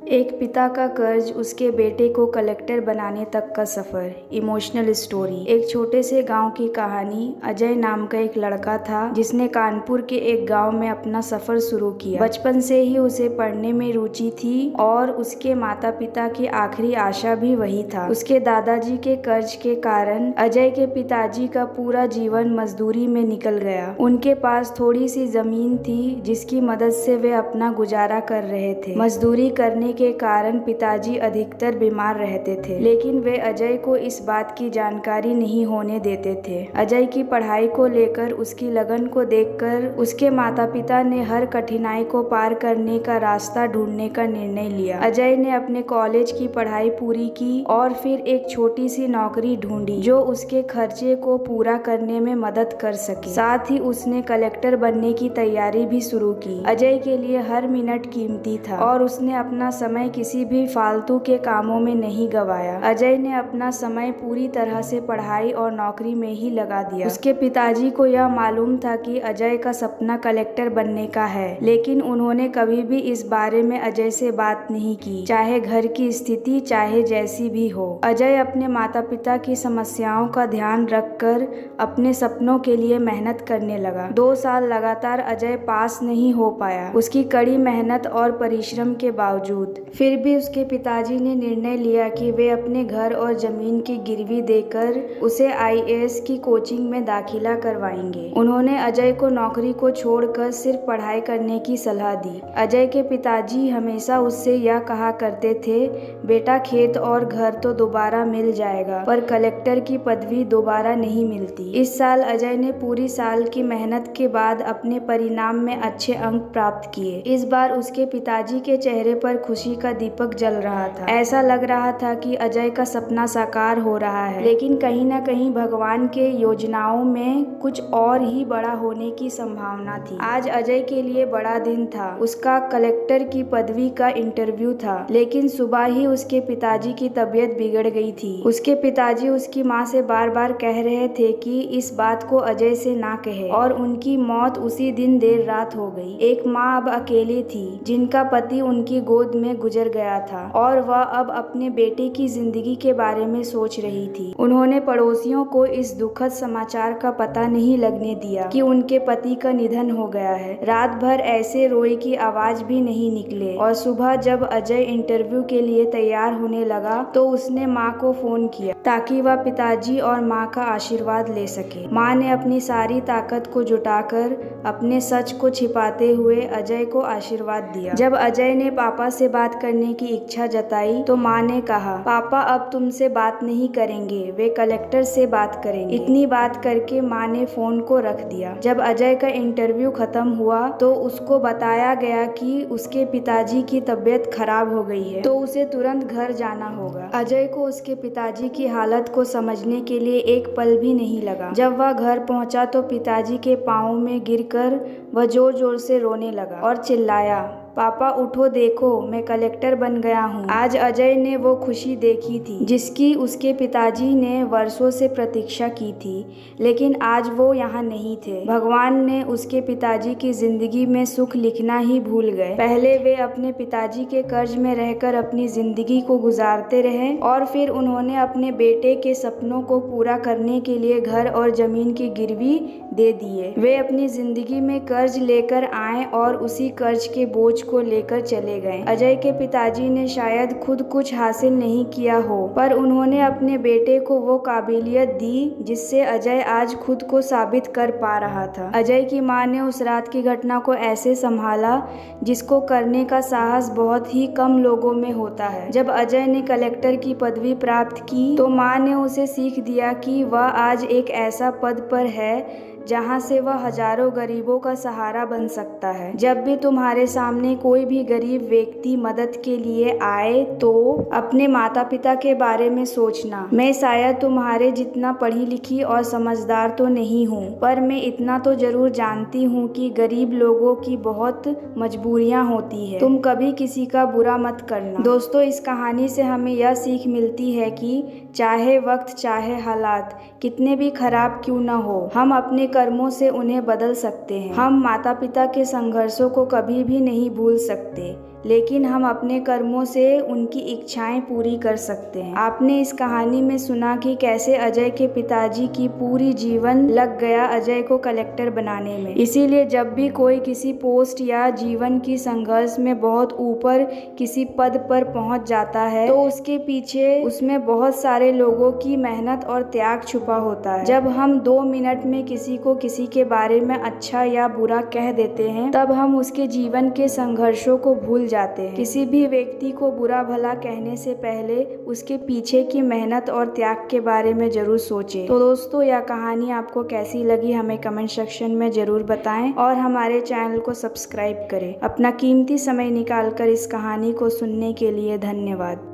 एक पिता का कर्ज, उसके बेटे को कलेक्टर बनाने तक का सफर। Emotional story. एक छोटे से गांव की कहानी। अजय नाम का एक लड़का था जिसने कानपुर के एक गांव में अपना सफर शुरू किया। बचपन से ही उसे पढ़ने में रुचि थी और उसके माता पिता की आखिरी आशा भी वही था। उसके दादाजी के कर्ज के कारण अजय के पिताजी का पूरा जीवन मजदूरी में निकल गया। उनके पास थोड़ी सी जमीन थी जिसकी मदद से वे अपना गुजारा कर रहे थे। मजदूरी करने के कारण पिताजी अधिकतर बीमार रहते थे, लेकिन वे अजय को इस बात की जानकारी नहीं होने देते थे। अजय की पढ़ाई को लेकर उसकी लगन को देखकर उसके माता पिता ने हर कठिनाई को पार करने का रास्ता ढूंढने का निर्णय लिया। अजय ने अपने कॉलेज की पढ़ाई पूरी की और फिर एक छोटी सी नौकरी ढूंढी जो उसके खर्चे को पूरा करने में मदद कर सके। साथ ही उसने कलेक्टर बनने की तैयारी भी शुरू की। अजय के लिए हर मिनट कीमती था और उसने अपना समय किसी भी फालतू के कामों में नहीं गवाया। अजय ने अपना समय पूरी तरह से पढ़ाई और नौकरी में ही लगा दिया। उसके पिताजी को यह मालूम था कि अजय का सपना कलेक्टर बनने का है, लेकिन उन्होंने कभी भी इस बारे में अजय से बात नहीं की, चाहे घर की स्थिति चाहे जैसी भी हो। अजय अपने माता पिता की समस्याओं का ध्यान रखकर अपने सपनों के लिए मेहनत करने लगा। 2 साल लगातार अजय पास नहीं हो पाया, उसकी कड़ी मेहनत और परिश्रम के बावजूद। फिर भी उसके पिताजी ने निर्णय लिया कि वे अपने घर और जमीन की गिरवी देकर उसे आईएएस की कोचिंग में दाखिला करवाएंगे। उन्होंने अजय को नौकरी को छोड़कर सिर्फ पढ़ाई करने की सलाह दी। अजय के पिताजी हमेशा उससे यह कहा करते थे, बेटा खेत और घर तो दोबारा मिल जाएगा, पर कलेक्टर की पदवी दोबारा नहीं मिलती। इस साल अजय ने पूरी साल की मेहनत के बाद अपने परिणाम में अच्छे अंक प्राप्त किए। इस बार उसके पिताजी के चेहरे पर खुशी का दीपक जल रहा था। ऐसा लग रहा था कि अजय का सपना साकार हो रहा है, लेकिन कहीं न कहीं भगवान के योजनाओं में कुछ और ही बड़ा होने की संभावना थी। आज अजय के लिए बड़ा दिन था। उसका कलेक्टर की पदवी का इंटरव्यू था, लेकिन सुबह ही उसके पिताजी की तबीयत बिगड़ गई थी। उसके पिताजी उसकी माँ से बार बार कह रहे थे कि इस बात को अजय से ना कहे, और उनकी मौत उसी दिन देर रात हो गई। एक माँ अब अकेली थी जिनका पति उनकी गोद में गुजर गया था और वह अब अपने बेटे की जिंदगी के बारे में सोच रही थी। उन्होंने पड़ोसियों को इस दुखद समाचार का पता नहीं लगने दिया कि उनके पति का निधन हो गया है। रात भर ऐसे रोए की आवाज भी नहीं निकले, और सुबह जब अजय इंटरव्यू के लिए तैयार होने लगा तो उसने माँ को फोन किया ताकि वह पिताजी और माँ का आशीर्वाद ले सके। माँ ने अपनी सारी ताकत को जुटाकर अपने सच को छिपाते हुए अजय को आशीर्वाद दिया। जब अजय ने पापा से बात करने की इच्छा जताई तो माँ ने कहा, पापा अब तुमसे बात नहीं करेंगे, वे कलेक्टर से बात करेंगे। इतनी बात करके माँ ने फोन को रख दिया। जब अजय का इंटरव्यू खत्म हुआ तो उसको बताया गया कि उसके पिताजी की तबीयत खराब हो गई है, तो उसे तुरंत घर जाना होगा। अजय को उसके पिताजी की हालत को समझने के लिए एक पल भी नहीं लगा। जब वह घर पहुंचा तो पिताजी के पाँव में गिरकर वह जोर जोर से रोने लगा और चिल्लाया, पापा उठो, देखो मैं कलेक्टर बन गया हूँ। आज अजय ने वो खुशी देखी थी जिसकी उसके पिताजी ने वर्षों से प्रतीक्षा की थी, लेकिन आज वो यहाँ नहीं थे। भगवान ने उसके पिताजी की जिंदगी में सुख लिखना ही भूल गए। पहले वे अपने पिताजी के कर्ज में रहकर अपनी जिंदगी को गुजारते रहे, और फिर उन्होंने अपने बेटे के सपनों को पूरा करने के लिए घर और जमीन की गिरवी दे दिए। वे अपनी जिंदगी में कर्ज लेकर आए और उसी कर्ज के बोझ को लेकर चले गए। अजय के पिताजी ने शायद खुद कुछ हासिल नहीं किया हो, पर उन्होंने अपने बेटे को वो काबिलियत दी जिससे अजय आज खुद को साबित कर पा रहा था। अजय की माँ ने उस रात की घटना को ऐसे संभाला जिसको करने का साहस बहुत ही कम लोगों में होता है। जब अजय ने कलेक्टर की पदवी प्राप्त की तो माँ ने उसे सीख दिया कि वह आज एक ऐसा पद पर है जहां से वह हजारों गरीबों का सहारा बन सकता है। जब भी तुम्हारे सामने कोई भी गरीब व्यक्ति मदद के लिए आए तो अपने माता पिता के बारे में सोचना। मैं शायद तुम्हारे जितना पढ़ी लिखी और समझदार तो नहीं हूँ, पर मैं इतना तो जरूर जानती हूँ कि गरीब लोगों की बहुत मजबूरियाँ होती है। तुम कभी किसी का बुरा मत करना। दोस्तों, इस कहानी से हमें यह सीख मिलती है कि चाहे वक्त चाहे हालात कितने भी खराब क्यों न हो, हम अपने कर्मों से उन्हें बदल सकते हैं। हम माता पिता के संघर्षों को कभी भी नहीं भूल सकते। लेकिन हम अपने कर्मों से उनकी इच्छाएं पूरी कर सकते हैं। आपने इस कहानी में सुना कि कैसे अजय के पिताजी की पूरी जीवन लग गया अजय को कलेक्टर बनाने में। इसीलिए जब भी कोई किसी पोस्ट या जीवन की संघर्ष में बहुत ऊपर किसी पद पर पहुंच जाता है तो उसके पीछे उसमें बहुत सारे लोगों की मेहनत और त्याग छुपा होता है। जब हम 2 मिनट में किसी को किसी के बारे में अच्छा या बुरा कह देते हैं तब हम उसके जीवन के संघर्षों को भूल जाते हैं। किसी भी व्यक्ति को बुरा भला कहने से पहले उसके पीछे की मेहनत और त्याग के बारे में जरूर सोचें। तो दोस्तों, यह कहानी आपको कैसी लगी हमें कमेंट सेक्शन में जरूर बताएं और हमारे चैनल को सब्सक्राइब करें। अपना कीमती समय निकालकर इस कहानी को सुनने के लिए धन्यवाद।